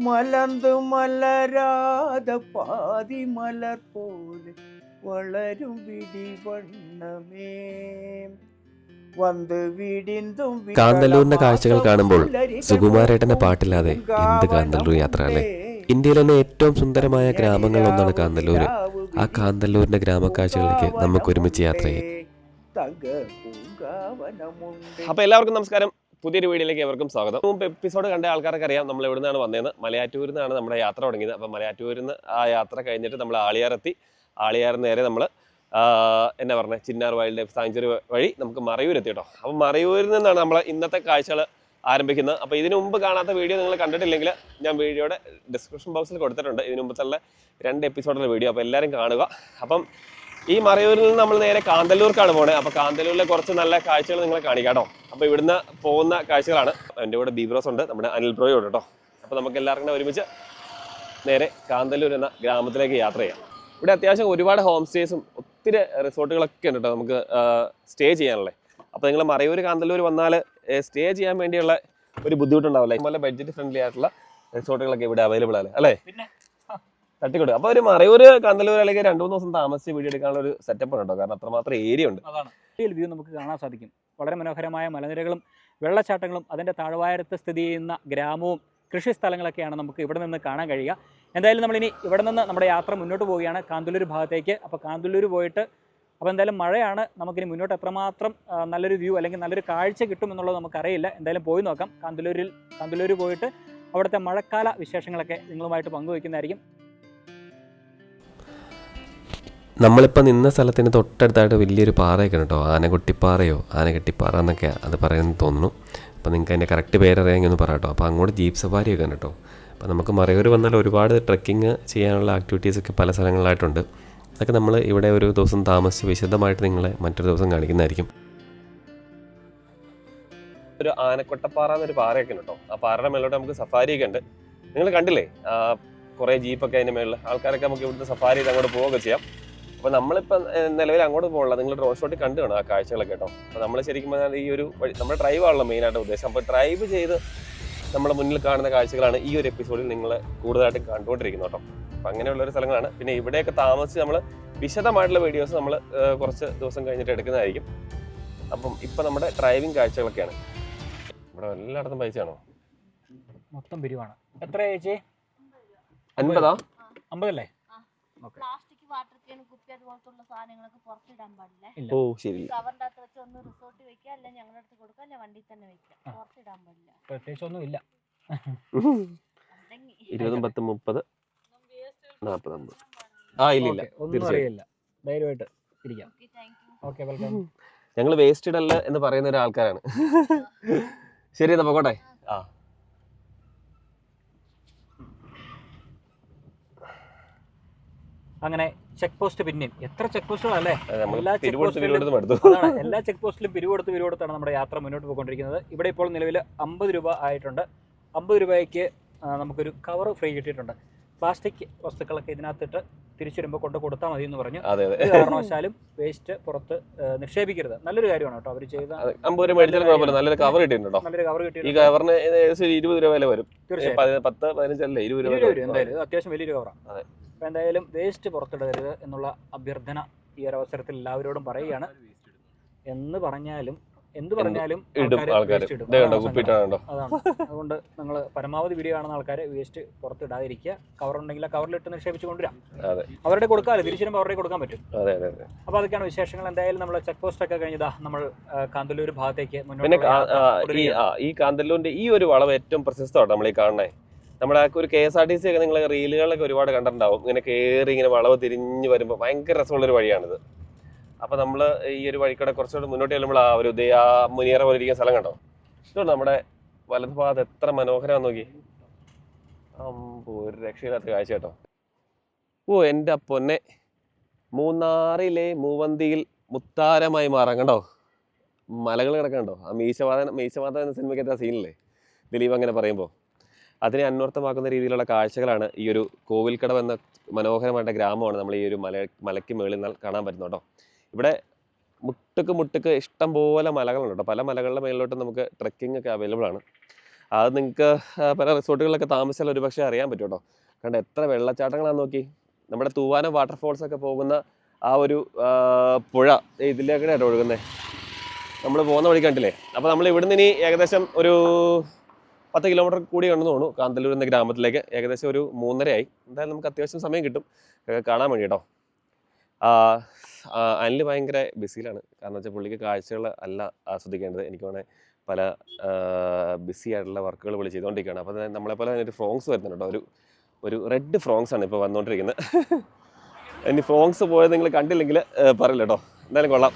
മലർന്നു മലരാത പാതി മലർ പോലെ വളരും വിടിവണ്ണമേ വന്ന് വിടിന്തും കാന്തല്ലൂരിന്റെ കാഴ്ചകൾ കാണുമ്പോൾ സുകുമാരേട്ടന്റെ പാട്ടില്ലാതെ എന്ത് കാന്തല്ലൂർ യാത്ര അല്ലേ. ഇന്ത്യയിലെ തന്നെ ഏറ്റവും സുന്ദരമായ ഗ്രാമങ്ങളിലൊന്നാണ് കാന്തല്ലൂർ. ആ കാന്തല്ലൂരിന്റെ ഗ്രാമക്കാഴ്ചകളിലേക്ക് നമുക്ക് ഒരുമിച്ച് യാത്ര ചെയ്യാം. അപ്പോൾ എല്ലാവർക്കും നമസ്കാരം. പുതിയൊരു വീഡിയോയിലേക്ക് എവർക്കും സ്വാഗതം. മുമ്പ് എപ്പിസോഡ് കണ്ട ആൾക്കാർക്ക് അറിയാം നമ്മൾ എവിടെ നിന്നാണ് വന്നതെന്ന്. മലയാറ്റൂരിൽ നിന്നാണ് നമ്മുടെ യാത്ര തുടങ്ങിയത്. അപ്പോൾ മലയാറ്റൂരിൽ നിന്ന് ആ യാത്ര കഴിഞ്ഞിട്ട് നമ്മൾ ആളിയാറെത്തി. ആളിയാറിന് നേരെ നമ്മൾ എന്നാ പറഞ്ഞത് ചിന്നാർ വൈൽഡ് ലൈഫ് സാങ്ച്വറി വഴി നമുക്ക് മറയൂരെത്തി കേട്ടോ. അപ്പോൾ മറയൂരിൽ നിന്നാണ് നമ്മൾ ഇന്നത്തെ കാഴ്ചകൾ ആരംഭിക്കുന്നത്. അപ്പോൾ ഇതിനു മുമ്പ് കാണാത്ത വീഡിയോ നിങ്ങൾ കണ്ടിട്ടില്ലെങ്കിൽ ഞാൻ വീഡിയോയുടെ ഡിസ്ക്രിപ്ഷൻ ബോക്സിൽ കൊടുത്തിട്ടുണ്ട്. ഇതിനു മുമ്പത്തുള്ള 2 എപ്പിസോഡിലെ വീഡിയോ. അപ്പോൾ എല്ലാവരും കാണുക. അപ്പം ഈ മറയൂരിൽ നിന്ന് നമ്മൾ നേരെ കാന്തല്ലൂർക്കാണ് പോണത്. അപ്പോൾ കാന്തല്ലൂരിലെ കുറച്ച് നല്ല കാഴ്ചകൾ നിങ്ങളെ കാണിക്കാം കേട്ടോ. അപ്പോൾ ഇവിടുന്ന് പോകുന്ന കാഴ്ചകളാണ്. എൻ്റെ കൂടെ ബീബ്രോസ് ഉണ്ട്, നമ്മുടെ അനിൽ ബ്രോയും ഉണ്ട് കേട്ടോ. അപ്പോൾ നമുക്ക് എല്ലാവർക്കും കൂടെ ഒരുമിച്ച് നേരെ കാന്തല്ലൂർ എന്ന ഗ്രാമത്തിലേക്ക് യാത്ര ചെയ്യാം. ഇവിടെ അത്യാവശ്യം ഒരുപാട് ഹോം സ്റ്റേസും ഒത്തിരി റിസോർട്ടുകളൊക്കെ ഉണ്ട് കേട്ടോ നമുക്ക് സ്റ്റേ ചെയ്യാനുള്ളത്. അപ്പോൾ നിങ്ങൾ മറയൂർ കാന്തല്ലൂർ വന്നാൽ സ്റ്റേ ചെയ്യാൻ വേണ്ടിയുള്ള ഒരു ബുദ്ധിമുട്ടുണ്ടാവില്ല. ഇതുപോലെ ബഡ്ജറ്റ് ഫ്രണ്ട്ലി ആയിട്ടുള്ള റിസോർട്ടുകളൊക്കെ ഇവിടെ അവൈലബിൾ ആണ് അല്ലേ. തട്ടിക്കൊടുക്കും. അപ്പോൾ ഒരു മറയൂർ കാന്തല്ലൂർ അല്ലെങ്കിൽ 2-3 ദിവസം താമസിച്ച് വീഡിയോ എടുക്കാനുള്ള ഒരു സെറ്റപ്പ് ഉണ്ട് കേട്ടോ. കാരണം അത്രമാത്രം ഏരിയ ഉണ്ട്. അതാണ് വ്യൂ നമുക്ക് കാണാൻ സാധിക്കും. വളരെ മനോഹരമായ മലനിരകളും വെള്ളച്ചാട്ടങ്ങളും അതിൻ്റെ താഴ്വാരത്ത് സ്ഥിതി ചെയ്യുന്ന ഗ്രാമവും കൃഷി സ്ഥലങ്ങളൊക്കെയാണ് നമുക്ക് ഇവിടെ നിന്ന് കാണാൻ കഴിയുക. എന്തായാലും നമ്മളിനി ഇവിടെ നിന്ന് നമ്മുടെ യാത്ര മുന്നോട്ട് പോവുകയാണ് കാന്തല്ലൂർ ഭാഗത്തേക്ക്. അപ്പോൾ കാന്തല്ലൂർ പോയിട്ട് അപ്പോൾ എന്തായാലും മഴയാണ്, നമുക്കിനി മുന്നോട്ട് എത്രമാത്രം നല്ലൊരു വ്യൂ അല്ലെങ്കിൽ നല്ലൊരു കാഴ്ച കിട്ടും എന്നുള്ളത് നമുക്കറിയില്ല. എന്തായാലും പോയി നോക്കാം. കാന്തല്ലൂർ പോയിട്ട് അവിടുത്തെ മഴക്കാല വിശേഷങ്ങളൊക്കെ നിങ്ങളുമായിട്ട് പങ്കുവയ്ക്കുന്നതായിരിക്കും. നമ്മളിപ്പോൾ നിന്ന സ്ഥലത്തിന് തൊട്ടടുത്തായിട്ട് വലിയൊരു പാറയൊക്കെ ഉണ്ട് കേട്ടോ. ആനകെട്ടിപ്പാറ എന്നൊക്കെ അത് പറയുന്നത് തോന്നുന്നു. അപ്പോൾ നിങ്ങൾക്ക് അതിൻ്റെ കറക്റ്റ് പേരറിയാമെങ്കിൽ ഒന്ന് പറയാം കേട്ടോ. അപ്പോൾ അങ്ങോട്ട് ജീപ്പ് സഫാരിയൊക്കെ ഉണ്ട് കേട്ടോ. അപ്പോൾ നമുക്ക് മറയൂർ വന്നാൽ ഒരുപാട് ട്രെക്കിങ് ചെയ്യാനുള്ള ആക്ടിവിറ്റീസൊക്കെ പല സ്ഥലങ്ങളിലായിട്ടുണ്ട്. അതൊക്കെ നമ്മൾ ഇവിടെ ഒരു ദിവസം താമസിച്ച് വിശദമായിട്ട് നിങ്ങളെ മറ്റൊരു ദിവസം കാണിക്കുന്നതായിരിക്കും. ഒരു ആനക്കൊട്ടപ്പാറ എന്നൊരു പാറയൊക്കെ ഉണ്ട് കേട്ടോ. ആ പാറയുടെ മേലോട്ട് നമുക്ക് സഫാരിയൊക്കെ ഉണ്ട്. നിങ്ങൾ കണ്ടില്ലേ കുറേ ജീപ്പൊക്കെ അതിൻ്റെ മേളിൽ ആൾക്കാരൊക്കെ നമുക്ക് ഇവിടുത്തെ സഫാരി ചെയ്ത് അങ്ങോട്ട് പോവുകയൊക്കെ ചെയ്യാം. അപ്പോൾ നമ്മളിപ്പോൾ നിലവിൽ അങ്ങോട്ട് പോകണം. നിങ്ങൾ ഡ്രോൺ ഷോട്ടിൽ കണ്ടു കാണും ആ കാഴ്ചകളൊക്കെ കേട്ടോ. അപ്പോൾ നമ്മൾ ശരിക്കും പറഞ്ഞാൽ ഈ ഒരു നമ്മുടെ ഡ്രൈവ് ആണല്ലോ മെയിനായിട്ട് ഉദ്ദേശം. അപ്പോൾ ഡ്രൈവ് ചെയ്ത് നമ്മുടെ മുന്നിൽ കാണുന്ന കാഴ്ചകളാണ് ഈ ഒരു എപ്പിസോഡിൽ നിങ്ങൾ കൂടുതലായിട്ടും കണ്ടുകൊണ്ടിരിക്കുന്നത് കേട്ടോ. അപ്പം അങ്ങനെയുള്ളൊരു സ്ഥലങ്ങളാണ്. പിന്നെ ഇവിടെയൊക്കെ താമസിച്ച് നമ്മൾ വിശദമായിട്ടുള്ള വീഡിയോസ് നമ്മൾ കുറച്ച് ദിവസം കഴിഞ്ഞിട്ട് എടുക്കുന്നതായിരിക്കും. അപ്പം ഇപ്പം നമ്മുടെ ഡ്രൈവിംഗ് കാഴ്ചകളൊക്കെയാണ്. ഇവിടെ എല്ലായിടത്തും പൈസയാണോ? മൊത്തം പിരിവാണ്. എത്ര ചേച്ചി? 50 50 പ്ലാസ്റ്റിക് വാട്ടർ ക്യാൻ കുപ്പി അതുപോലത്തുള്ള സാധനങ്ങളൊക്കെ പുറത്തിടാൻ പാടില്ല. ഓ ശരി. കവറിന്റെ അകത്ത് വെച്ച് ഒന്ന് റിസോർട്ട് വെക്കുക, അല്ല ഞങ്ങളുടെ അടുത്ത് കൊടുക്കുക, അല്ല വണ്ടി തന്നെ വെക്കുക. പുറത്തിടാൻ പാടില്ല. പ്രത്യേകിച്ചൊന്നും ഇല്ല. 20, 10, 30, 40, 50. ആ ഇല്ല ഒന്നും അറിയില്ല. ധൈര്യമായിട്ട് ഇരിക്കാം. Okay welcome. ഞങ്ങൾ വേസ്റ്റ് ഇടല്ല എന്ന് പറയുന്ന ഒരാൾക്കാരാണ്. ശരി എന്നാ പോകട്ടെ. ആ അങ്ങനെ ചെക്ക് പോസ്റ്റ് പിന്നെയും എത്ര ചെക്ക് പോസ്റ്റുകളല്ലേ. എല്ലാ ചെക്ക് പോസ്റ്റിലും പിരിവെടുത്താണ് നമ്മുടെ യാത്ര മുന്നോട്ട് പോയിക്കൊണ്ടിരിക്കുന്നത്. ഇവിടെ ഇപ്പോൾ നിലവിൽ 50 രൂപ ആയിട്ടുണ്ട്. 50 രൂപയ്ക്ക് നമുക്കൊരു കവർ ഫ്രീ കിട്ടിയിട്ടുണ്ട്. പ്ലാസ്റ്റിക് വസ്തുക്കളൊക്കെ ഇതിനകത്തിട്ട് തിരിച്ചു വരുമ്പോൾ കൊണ്ട് കൊടുത്താൽ മതി എന്ന് പറഞ്ഞു. കാരണവശാലും വേസ്റ്റ് പുറത്ത് നിക്ഷേപിക്കരുത്. നല്ലൊരു കാര്യമാണ് കേട്ടോ അവർ ചെയ്ത. 50 രൂപ മേടിച്ചാലും നല്ലൊരു കവർ കിട്ടിയിട്ടുണ്ടോ? നല്ലൊരു കവർ കിട്ടി. ഈ കവറിന് 20 രൂപ വില വരും. തീർച്ചയായും 10, 15 അല്ലേ 20 രൂപ എന്തായാലും അത്യാവശ്യം വലിയൊരു കവറാണ്. അപ്പോൾ എന്തായാലും വേസ്റ്റ് പുറത്തിടരുത് എന്നുള്ള അഭ്യർത്ഥന ഈ ഒരു അവസരത്തിൽ എല്ലാവരോടും പറയുകയാണ്. എന്ത് പറഞ്ഞാലും അതാണ്. അതുകൊണ്ട് നിങ്ങൾ പരമാവധി വീഡിയോ കാണുന്ന ആൾക്കാർ വേസ്റ്റ് പുറത്തിടാതിരിക്കുക. കവറുണ്ടെങ്കിൽ ആ കവറിലിട്ട് നിക്ഷേപിച്ച് കൊണ്ടുവരാം. അവരുടെ കൊടുക്കാമല്ലോ, തിരിച്ചു വരുമ്പോൾ അവരുടെ കൊടുക്കാൻ പറ്റും. അപ്പോൾ അതൊക്കെയാണ് വിശേഷങ്ങൾ. എന്തായാലും നമ്മൾ ചെക്ക് പോസ്റ്റ് ഒക്കെ കഴിഞ്ഞതാ നമ്മൾ കാന്തല്ലൂർ ഭാഗത്തേക്ക് മുന്നോട്ട്. ഈ കാന്തല്ലൂരിന്റെ ഈ ഒരു വളവ് ഏറ്റവും പ്രശസ്തമാണ് നമ്മൾ ഈ കാണുന്നേ. നമ്മുടെ ഒരു KSRTC ഒക്കെ നിങ്ങൾ റീലുകളിലൊക്കെ ഒരുപാട് കണ്ടിട്ടുണ്ടാവും. ഇങ്ങനെ കയറി ഇങ്ങനെ വളവ് തിരിഞ്ഞ് വരുമ്പോൾ ഭയങ്കര രസമുള്ളൊരു വഴിയാണിത്. അപ്പോൾ നമ്മൾ ഈ ഒരു വഴിക്കൂടെ കുറച്ചുകൂടെ മുന്നോട്ട് ചെല്ലുമ്പോൾ ആ ഒരു മുനിയറ പോലെ ഇരിക്കുന്ന സ്ഥലം കണ്ടോ? ഇതുകൊണ്ട് നമ്മുടെ വലത് ഭാഗത്ത് എത്ര മനോഹരമാണെന്ന് നോക്കി. ഒരു രക്ഷയില്ലാത്ത കാഴ്ച കേട്ടോ. ഓ എൻ്റെ പൊന്നെ, മൂന്നാറിലെ മൂവന്തിയിൽ മുത്താരമായി മാറാം കണ്ടോ. മലകൾ കിടക്കണ്ടോ. ആ മീശവാദ എന്ന സിനിമയ്ക്കകത്ത് ആ സീനില്ലേ ദിലീപ് അങ്ങനെ പറയുമ്പോൾ അതിനെ അന്വർത്ഥമാക്കുന്ന രീതിയിലുള്ള കാഴ്ചകളാണ് ഈ ഒരു കോവിൽക്കടവ് എന്ന മനോഹരമായിട്ട് ഗ്രാമമാണ് നമ്മൾ ഈ ഒരു മലയ്ക്ക് മുകളിൽ നിന്ന് കാണാൻ പറ്റുന്നത് കേട്ടോ. ഇവിടെ മുട്ടുക്ക് ഇഷ്ടം പോലെ മലകളുണ്ട് കേട്ടോ. പല മലകളുടെ മേളിലോട്ട് നമുക്ക് ട്രെക്കിംഗ് ഒക്കെ അവൈലബിൾ ആണ്. അത് നിങ്ങൾക്ക് പല റിസോർട്ടുകളിലൊക്കെ താമസിച്ചാൽ ഒരു പക്ഷേ അറിയാൻ പറ്റും കേട്ടോ. കണ്ട എത്ര വെള്ളച്ചാട്ടങ്ങളാണെന്ന് നോക്കി. നമ്മുടെ തൂവാനം വാട്ടർഫോൾസ് ഒക്കെ പോകുന്ന ആ ഒരു പുഴ ഇതിലേക്കാണ് ഒഴുകുന്നത്. നമ്മൾ പോകുന്ന വഴി കണ്ടില്ലേ. അപ്പോൾ നമ്മൾ ഇവിടുന്ന് ഇനി ഏകദേശം ഒരു 10 കിലോമീറ്റർ കൂടി ഉണ്ടെന്ന് തോന്നുന്നു കാന്തല്ലൂർ എന്ന ഗ്രാമത്തിലേക്ക്. ഏകദേശം ഒരു 3:30 ആയി. എന്തായാലും നമുക്ക് അത്യാവശ്യം സമയം കിട്ടും കാണാൻ വേണ്ടി കേട്ടോ. അനിൽ ഭയങ്കര ബിസിയിലാണ്. കാരണം വെച്ചാൽ പുള്ളിക്ക് കാഴ്ചകൾ അല്ല ആസ്വദിക്കേണ്ടത്. എനിക്ക് വേണേൽ പല ബിസി ആയിട്ടുള്ള വർക്കുകൾ പുള്ളി ചെയ്തുകൊണ്ടിരിക്കുകയാണ്. അപ്പോൾ നമ്മളെപ്പോലെ തന്നെ ഒരു ഫ്രോങ്സ് വരുന്നുണ്ട് കേട്ടോ. ഒരു റെഡ് ഫ്രോങ്സ് ആണ് ഇപ്പോൾ വന്നുകൊണ്ടിരിക്കുന്നത്. ഇനി ഫ്രോങ്സ് പോയത് നിങ്ങൾ കണ്ടില്ലെങ്കിൽ പറയില്ല കേട്ടോ. എന്തായാലും കൊള്ളാം.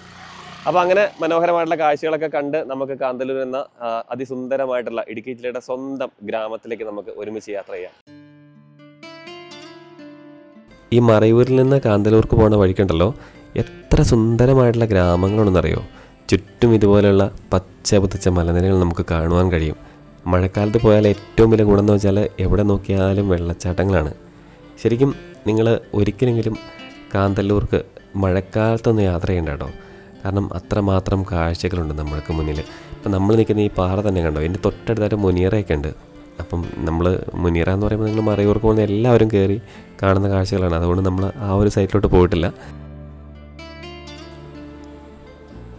അപ്പോൾ അങ്ങനെ മനോഹരമായിട്ടുള്ള കാഴ്ചകളൊക്കെ കണ്ട് നമുക്ക് കാന്തല്ലൂർ എന്ന അതിസുന്ദരമായിട്ടുള്ള ഇടുക്കി ജില്ലയുടെ സ്വന്തം ഗ്രാമത്തിലേക്ക് നമുക്ക് ഒരുമിച്ച് യാത്ര ചെയ്യാം. ഈ മറയൂരിൽ നിന്ന് കാന്തല്ലൂർക്ക് പോകുന്ന വഴിക്കുണ്ടല്ലോ, എത്ര സുന്ദരമായിട്ടുള്ള ഗ്രാമങ്ങളുണ്ടെന്നറിയോ. ചുറ്റും ഇതുപോലെയുള്ള പച്ച പുതച്ച മലനിരകൾ നമുക്ക് കാണുവാൻ കഴിയും. മഴക്കാലത്ത് പോയാൽ ഏറ്റവും വലിയ ഗുണം എന്ന് വെച്ചാൽ എവിടെ നോക്കിയാലും വെള്ളച്ചാട്ടങ്ങളാണ്. ശരിക്കും നിങ്ങൾ ഒരിക്കലെങ്കിലും കാന്തല്ലൂർക്ക് മഴക്കാലത്തൊന്ന് യാത്ര ചെയ്യണ്ട കേട്ടോ. കാരണം അത്രമാത്രം കാഴ്ചകളുണ്ട് നമ്മൾക്ക് മുന്നിൽ. ഇപ്പം നമ്മൾ നിൽക്കുന്ന ഈ പാറ തന്നെ കണ്ടോ, എൻ്റെ തൊട്ടടുത്തായിട്ട് മുനിയറയൊക്കെ ഉണ്ട്. അപ്പം നമ്മൾ മുനിയറ എന്ന് പറയുമ്പോൾ നിങ്ങൾ മറയൂർക്ക് പോകുന്ന എല്ലാവരും കയറി കാണുന്ന കാഴ്ചകളാണ്. അതുകൊണ്ട് നമ്മൾ ആ ഒരു സൈറ്റിലോട്ട് പോയിട്ടില്ല.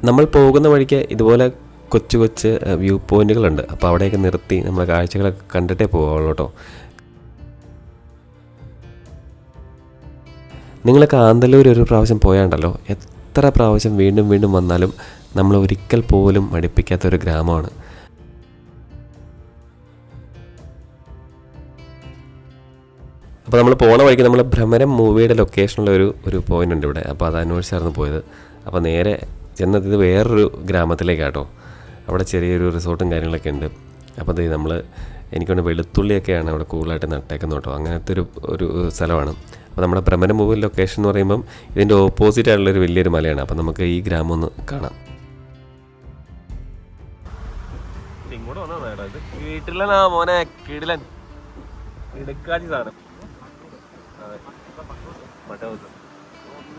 നമ്മൾ പോകുന്ന വഴിക്ക് ഇതുപോലെ കൊച്ചു കൊച്ചു വ്യൂ പോയിന്റുകളുണ്ട്. അപ്പോൾ അവിടെയൊക്കെ നിർത്തി നമ്മൾ കാഴ്ചകളൊക്കെ കണ്ടിട്ടേ പോകാവുള്ളൂ കേട്ടോ. നിങ്ങൾ കാന്തല്ലൂർ ഒരു പ്രാവശ്യം പോയാണ്ടല്ലോ, എത്ര പ്രാവശ്യം വീണ്ടും വീണ്ടും വന്നാലും നമ്മൾ ഒരിക്കൽ പോലും മടുപ്പിക്കാത്തൊരു ഗ്രാമമാണ്. അപ്പോൾ നമ്മൾ പോണ വഴിക്ക് നമ്മൾ ഭ്രമരം മൂവിയുടെ ലൊക്കേഷനുള്ള ഒരു പോയിൻ്റ് ഉണ്ട് ഇവിടെ. അപ്പോൾ അത് അന്വേഷിച്ചായിരുന്നു പോയത്. അപ്പോൾ നേരെ ചെന്നത് വേറൊരു ഗ്രാമത്തിലേക്കാട്ടോ. അവിടെ ചെറിയൊരു റിസോർട്ടും കാര്യങ്ങളൊക്കെ ഉണ്ട്. അപ്പോൾ അത് നമ്മൾ എനിക്കൊണ്ട് വെളുത്തുള്ളിയൊക്കെയാണ് അവിടെ കൂടുതലായിട്ട് നട്ടേക്കുന്നത് കേട്ടോ. അങ്ങനത്തെ ഒരു സ്ഥലമാണ്. അപ്പോൾ നമ്മുടെ ഭ്രമരം മൂവി ലൊക്കേഷൻ എന്ന് പറയുമ്പം ഇതിൻ്റെ ഓപ്പോസിറ്റ് ആയിട്ടുള്ളൊരു വലിയൊരു മലയാണ്. അപ്പോൾ നമുക്ക് ഈ ഗ്രാമം ഒന്ന് കാണാം. ഇങ്ങോട്ട് വന്നതാണ് ഇത്. വീട്ടിലെ മോനെ കിടിലൻ ഇടുക്കാച്ചി സാധനം.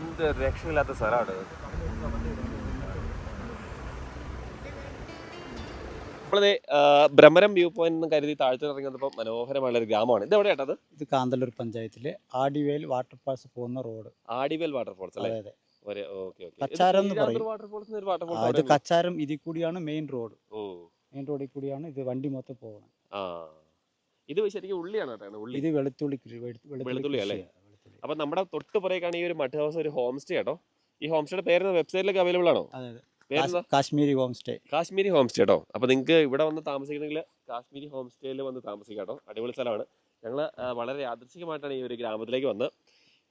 എന്ത് രക്ഷയില്ലാത്ത സ്ഥലമാണ്. നമ്മളത് ഭ്രമരം വ്യൂ പോയിന്റ് എന്ന് കരുതി താഴ്ത്തു ഇറങ്ങുന്നപ്പോൾ മനോഹരമായുള്ള ഒരു ഗ്രാമമാണ്. ഇത് എവിടെ കേട്ടത്? ഇത് കാന്തല്ലൂർ പഞ്ചായത്തിലെ ആടിവേൽ വാട്ടർഫാൾസ് പോകുന്ന റോഡ്. ആടിവേൽ വാട്ടർഫോൾസ് അല്ലേ? അതെ. കച്ചാരം എന്ന് പറയും. ഇത് കച്ചാരം ഇതിൽ കൂടിയാണ് മെയിൻ റോഡ്. മെയിൻ റോഡിൽ കൂടിയാണ് ഇത് വണ്ടി മൊത്തം പോകുന്നത്. ഇത് ശരിക്കും ഉള്ളിയാണ് കേട്ടോ. ഇത് വെളുത്തുള്ളി അല്ലേ? അപ്പൊ നമ്മുടെ തൊട്ട് പുറകേക്കാണ് ഈ ഒരു മഡ് ഹൗസ്, ഒരു ഹോം സ്റ്റേ കേട്ടോ. ഈ ഹോം സ്റ്റേയുടെ പേര് വെബ്സൈറ്റിലൊക്കെ അവൈലബിൾ ആണോ? Kashmiri home stay. Kashmiri home stay കേട്ടോ. അപ്പൊ നിങ്ങൾക്ക് ഇവിടെ വന്ന് താമസിക്കണമെങ്കിൽ കാശ്മീരി ഹോം സ്റ്റേയിൽ വന്ന് താമസിക്കാം കേട്ടോ. അടിപൊളി സ്ഥലമാണ്. ഞങ്ങൾ വളരെ യാദൃശ്ചികമായിട്ടാണ് ഈ ഒരു ഗ്രാമത്തിലേക്ക് വന്നത്.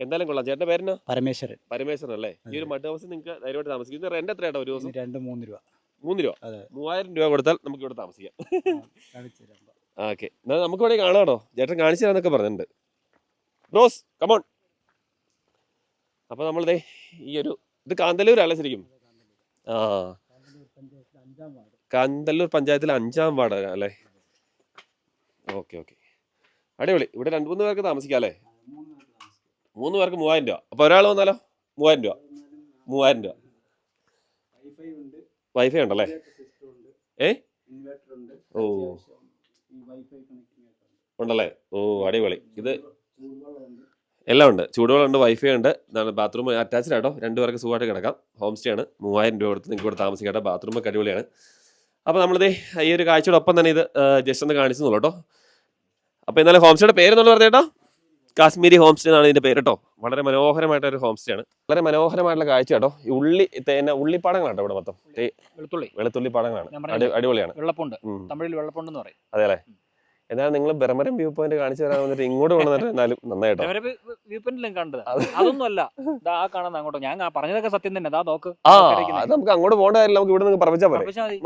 എന്തായാലും കൊള്ളാം. ചേട്ടൻ്റെ പേരെന്നാ? പരമേശ്വരൻ അല്ലേ? ഈ ഒരു മഡ് ഹൗസ് നിങ്ങൾക്ക് ധൈര്യമായിട്ട് താമസിക്കും. റെന്റ് എത്ര കേട്ടോ? ഒരു ദിവസം 2-3 രൂപ. 3 രൂപ. 3000 രൂപ കൊടുത്താൽ നമുക്ക് ഇവിടെ താമസിക്കാം. ഓക്കെ, എന്നാൽ നമുക്ക് ഇവിടെ കാണാം കേട്ടോ. ചേട്ടൻ കാണിച്ചു തരാന്നൊക്കെ പറഞ്ഞിട്ടുണ്ട്. Bros come on. അപ്പൊ നമ്മളിതേ ഈ ഒരു ഇത് കാന്തല്ലൂരല്ലേ ശരിക്കും? കാന്തല്ലൂർ പഞ്ചായത്തിലെ 5-ാം വാർഡ് അല്ലേ? ഓക്കെ. അടിപൊളി. ഇവിടെ 2-3 പേർക്ക് താമസിക്കാം അല്ലേ? 3 പേർക്ക് 3000 രൂപ. അപ്പൊ ഒരാൾ വന്നാലോ? 3000 രൂപ. 3000 രൂപ. വൈഫൈ ഉണ്ടല്ലേ? ഓ ഉണ്ടല്ലേ? ഓ അടിപൊളി. ഇത് എല്ലാം ഉണ്ട്. ചൂടുവെള്ളമുണ്ട്, വൈഫൈ ഉണ്ട്, ബാത്റൂം അറ്റാച്ച്ഡ് ആട്ടോ. 2 പേർക്ക് സുഖമായിട്ട് കിടക്കാം. ഹോം സ്റ്റേ ആണ്. 3000 രൂപ കൊടുത്ത് നിങ്ങൾക്ക് ഇവിടെ താമസിക്കാം. ബാത്റൂമൊക്കെ അടിപൊളിയാണ്. അപ്പോൾ നമ്മളിത് ഈ ഒരു കാഴ്ചയോടൊപ്പം തന്നെ ഇത് ജസ്റ്റ് ഒന്ന് കാണിച്ചെന്നുള്ളൂ കേട്ടോ. അപ്പോൾ എന്നാലും ഹോം സ്റ്റേയുടെ പേരെന്നുള്ള പറഞ്ഞേട്ടോ, കാശ്മീരി ഹോം സ്റ്റേ എന്നാണ് ഇതിൻ്റെ പേര് കേട്ടോ. വളരെ മനോഹരമായിട്ടൊരു ഹോം സ്റ്റേ ആണ്. വളരെ മനോഹരമായിട്ടുള്ള കാഴ്ച കേട്ടോ. ഈ ഉള്ളിപ്പാടങ്ങളാട്ടോ ഇവിടെ മൊത്തം. വെളുത്തുള്ളി പാടങ്ങളാണ്. അടിപൊളിയാണ്. വെള്ളപ്പുണ്ട്, തമിഴിൽ വെള്ളപ്പുണ്ടെന്ന് പറയും. അതെ അല്ലേ? എന്നാലും നിങ്ങൾ ഭ്രമരം വ്യൂ പോയിന്റ് കാണിച്ചു തരാൻ വന്നിട്ട് ഇങ്ങോട്ട് കൊണ്ടുവന്നിട്ട് എന്നാലും നന്നായിട്ടോ. വ്യൂ പോയിന്റിലും കണ്ടത് അതൊന്നും അല്ല. ആ കാണുന്ന അങ്ങോട്ടോ. ഞാൻ പറഞ്ഞതൊക്കെ സത്യം തന്നെ. അതാ നോക്ക്. അത് നമുക്ക് അങ്ങോട്ട് പോകേണ്ട കാര്യം നമുക്ക് ഇവിടെ നിന്ന് പറഞ്ഞാൽ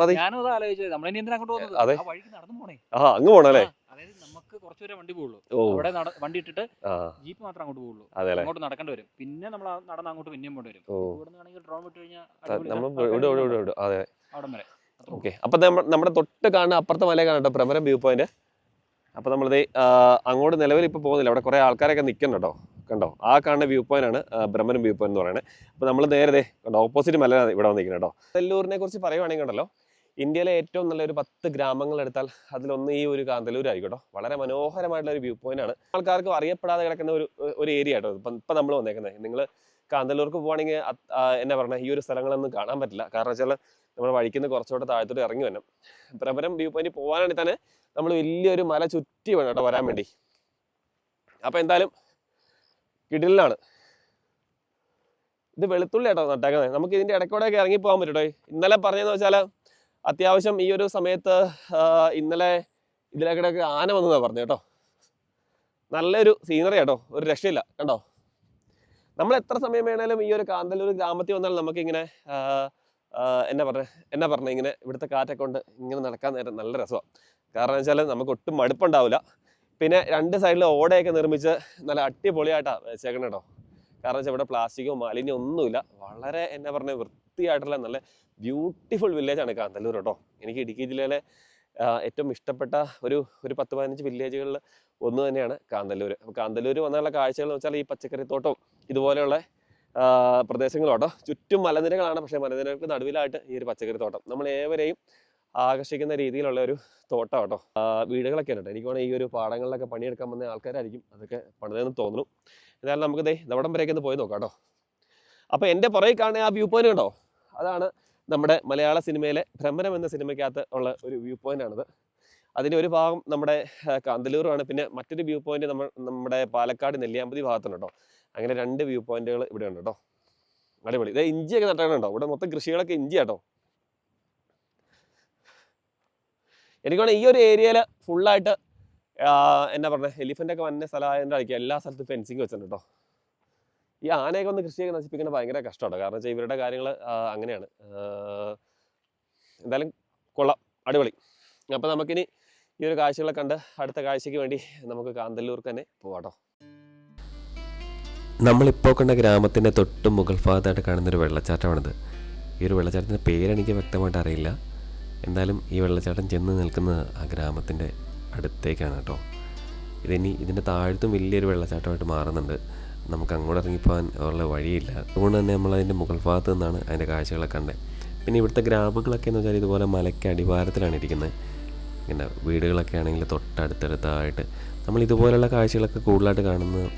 മതി. ഞാനും അത് ആലോചിച്ചത്. നമ്മളിനി എന്തിനാ അങ്ങോട്ട് പോകുന്നത്? ആ വഴിക്ക് നടന്നു പോണേ. അങ്ങ് പോണല്ലേ? അതായത് നമുക്ക് കുറച്ചുപേരെ വണ്ടി പോകുള്ളൂ. അവിടെ വണ്ടി ഇട്ടിട്ട് ജീപ്പ് മാത്രം അങ്ങോട്ട് പോകുള്ളൂ. അങ്ങോട്ട് നടക്കേണ്ടി വരും. പിന്നെ നമ്മൾ നടന്ന് അങ്ങോട്ട് പിന്നെയും പോകേണ്ടി വരും. ഇവിടെ നിന്നാണെങ്കിൽ ഡ്രോൺ വിട്ട് കഴിഞ്ഞാൽ അവിടെ വരെ. ഓക്കെ. അപ്പൊ നമ്മുടെ തൊട്ട് കാണുന്ന അപ്പുറത്തെ മല കാണട്ടോ ഭ്രമരം വ്യൂ പോയിന്റ്. അപ്പോൾ നമ്മളിത് അങ്ങോട്ട് നിലവിൽ ഇപ്പോൾ പോകുന്നില്ല. അവിടെ കുറേ ആൾക്കാരൊക്കെ നിൽക്കുന്നു കേട്ടോ. കണ്ടോ? ആ കാണുന്ന വ്യൂ പോയിന്റ് ആണ് ഭ്രമരം വ്യൂ പോയിന്റ് എന്ന് പറയുന്നത്. അപ്പോൾ നമ്മൾ നേരെ കണ്ടോ ഓപ്പോസിറ്റ് മല ഇവിടെ വന്നിരിക്കുന്നത് കേട്ടോ. കാന്തല്ലൂരിനെ കുറിച്ച് പറയുവാണെങ്കിൽ ഉണ്ടല്ലോ, ഇന്ത്യയിലെ ഏറ്റവും നല്ലൊരു 10 ഗ്രാമങ്ങൾ എടുത്താൽ അതിലൊന്ന് ഈ ഒരു കാന്തല്ലൂർ ആയിരിക്കും കേട്ടോ. വളരെ മനോഹരമായിട്ടുള്ള ഒരു വ്യൂ പോയിന്റ് ആണ്. ആൾക്കാർക്ക് അറിയപ്പെടാതെ കിടക്കുന്ന ഒരു ഏരിയ കേട്ടോ. ഇപ്പം നമ്മൾ വന്നേക്കുന്നത്. നിങ്ങൾ കാന്തല്ലൂർക്ക് പോവുകയാണെങ്കിൽ എന്നാ പറഞ്ഞാൽ ഈ ഒരു സ്ഥലങ്ങളൊന്നും കാണാൻ പറ്റില്ല. കാരണം വെച്ചാൽ നമ്മൾ വഴിക്കുന്ന കുറച്ചുകൂടെ താഴത്തോട്ട് ഇറങ്ങി വരണം. പ്രബരം വ്യൂ പോയിന്റ് പോകാനാണെങ്കിൽ തന്നെ നമ്മൾ വലിയൊരു മല ചുറ്റി വേണം കേട്ടോ വരാൻ വേണ്ടി. അപ്പം എന്തായാലും കിടിലാണ്. ഇത് വെളുത്തുള്ളി കേട്ടോ നട്ടേക്കുന്നത്. നമുക്ക് ഇതിൻ്റെ ഇടയ്ക്കൂടെയൊക്കെ ഇറങ്ങി പോകാൻ പറ്റും കേട്ടോ. ഇന്നലെ പറഞ്ഞതെന്ന് വെച്ചാൽ അത്യാവശ്യം ഈ ഒരു സമയത്ത് ഇന്നലെ ഇതിലേക്കിടയ്ക്ക് ആന വന്നതാണ് പറഞ്ഞു കേട്ടോ. നല്ലൊരു സീനറി കേട്ടോ, ഒരു രക്ഷയില്ല കണ്ടോ. നമ്മൾ എത്ര സമയം വേണേലും ഈ ഒരു കാന്തല്ലൂർ ഗ്രാമത്തിൽ വന്നാൽ നമുക്കിങ്ങനെ എന്നാ പറഞ്ഞ ഇങ്ങനെ ഇവിടുത്തെ കാറ്റൊക്കെ കൊണ്ട് ഇങ്ങനെ നടക്കാൻ നേരം നല്ല രസമാണ്. കാരണം വെച്ചാൽ നമുക്ക് ഒട്ടും മടുപ്പുണ്ടാവില്ല. പിന്നെ 2 സൈഡിൽ ഓടയൊക്കെ നിർമ്മിച്ച് നല്ല അടിപൊളിയായിട്ടാണ് വെച്ചേക്കണം കേട്ടോ. കാരണം വെച്ചാൽ ഇവിടെ പ്ലാസ്റ്റിക്കോ മാലിന്യോ ഒന്നുമില്ല. വളരെ എന്നാ പറഞ്ഞ വൃത്തിയായിട്ടുള്ള നല്ല ബ്യൂട്ടിഫുൾ വില്ലേജാണ് കാന്തല്ലൂർ കേട്ടോ. എനിക്ക് ഇടുക്കി ജില്ലയിലെ ഏറ്റവും ഇഷ്ടപ്പെട്ട ഒരു 10-15 വില്ലേജുകളിൽ ഒന്ന് തന്നെയാണ് കാന്തല്ലൂർ. അപ്പോൾ കാന്തല്ലൂർ വന്നുള്ള കാഴ്ചകൾ എന്ന് വെച്ചാൽ ഈ പച്ചക്കറിത്തോട്ടവും ഇതുപോലെയുള്ള പ്രദേശങ്ങളും കേട്ടോ. ചുറ്റും മലനിരകളാണ്, പക്ഷേ മലനിരകൾക്ക് നടുവിലായിട്ട് ഈ ഒരു പച്ചക്കറിത്തോട്ടം നമ്മൾ ഏവരെയും ആകർഷിക്കുന്ന രീതിയിലുള്ള ഒരു തോട്ടം കേട്ടോ. വീടുകളൊക്കെയാണ് കേട്ടോ. എനിക്ക് വേണമെങ്കിൽ ഈ ഒരു പാടങ്ങളിലൊക്കെ പണിയെടുക്കാൻ വന്ന ആൾക്കാരായിരിക്കും അതൊക്കെ പണിതെന്ന് തോന്നുന്നു. എന്നാലും നമുക്ക് ഇതവിടം വരെയൊക്കെ ഒന്ന് പോയി നോക്കാം കേട്ടോ. അപ്പോൾ എൻ്റെ പുറകെ കാണുന്ന ആ വ്യൂ പോയിന്റ് കണ്ടോ, അതാണ് നമ്മുടെ മലയാള സിനിമയിലെ ഭ്രമരം എന്ന സിനിമയ്ക്കകത്ത് ഉള്ള ഒരു വ്യൂ പോയിന്റ് ആണിത്. അതിൻ്റെ ഒരു ഭാഗം നമ്മുടെ കാന്തല്ലൂരാണ്. പിന്നെ മറ്റൊരു വ്യൂ പോയിന്റ് നമ്മുടെ പാലക്കാട് നെല്ലിയാമ്പതി ഭാഗത്തുണ്ട് കേട്ടോ. അങ്ങനെ 2 വ്യൂ പോയിന്റുകൾ ഇവിടെ ഉണ്ട് കേട്ടോ. അടിപൊളി. ഇത് ഇഞ്ചിയൊക്കെ നട്ടാണോ. ഇവിടെ മൊത്തം കൃഷികളൊക്കെ ഇഞ്ചി കേട്ടോ. എനിക്കാണ് ഈ ഒരു ഏരിയയിൽ ഫുള്ളായിട്ട് എന്നാ പറഞ്ഞത് എലിഫൻ്റ് ഒക്കെ വന്ന സ്ഥലമായതിൻ്റെ ആയിരിക്കും എല്ലാ സ്ഥലത്തും ഫെൻസിങ് വെച്ചിട്ടുണ്ട് കേട്ടോ. ഈ ആനയൊക്കെ ഒന്ന് കൃഷിയൊക്കെ നശിപ്പിക്കുന്നത് ഭയങ്കര കഷ്ടമാണ്. കാരണം വെച്ചാൽ ഇവരുടെ കാര്യങ്ങൾ അങ്ങനെയാണ്. എന്തായാലും കൊള്ളാം, അടിപൊളി. അപ്പോൾ നമുക്കിനി ഈ ഒരു കാഴ്ചകളെ കണ്ട് അടുത്ത കാഴ്ചയ്ക്ക് വേണ്ടി നമുക്ക് കാന്തല്ലൂർക്ക് തന്നെ പോവാട്ടോ. നമ്മളിപ്പോൾ കണ്ട ഗ്രാമത്തിൻ്റെ തൊട്ട് മുകൾ ഭാഗത്തായിട്ട് കാണുന്നൊരു വെള്ളച്ചാട്ടമാണിത്. ഈ ഒരു വെള്ളച്ചാട്ടത്തിൻ്റെ പേരെനിക്ക് വ്യക്തമായിട്ട് അറിയില്ല. എന്തായാലും ഈ വെള്ളച്ചാട്ടം ചെന്ന് നിൽക്കുന്നത് ആ ഗ്രാമത്തിൻ്റെ അടുത്തേക്കാണ് കേട്ടോ. ഇതിൻ്റെ താഴത്തും വലിയൊരു വെള്ളച്ചാട്ടമായിട്ട് മാറുന്നുണ്ട്. നമുക്ക് അങ്ങോട്ട് ഇറങ്ങിപ്പോകാൻ ഉള്ള വഴിയില്ല. അതുകൊണ്ട് തന്നെ നമ്മളതിൻ്റെ മുകൾ ഭാഗത്ത് നിന്നാണ് അതിൻ്റെ കാഴ്ചകളൊക്കെ കണ്ടത്. പിന്നെ ഇവിടുത്തെ ഗ്രാമങ്ങളൊക്കെ എന്ന് വെച്ചാൽ ഇതുപോലെ മലയ്ക്ക് അടിവാരത്തിലാണ് ഇരിക്കുന്നത്. ഇങ്ങനെ വീടുകളൊക്കെ ആണെങ്കിൽ തൊട്ടടുത്തടുത്തായിട്ട്. നമ്മൾ ഇതുപോലെയുള്ള കാഴ്ചകളൊക്കെ കൂടുതലായിട്ട് കാണുന്നത്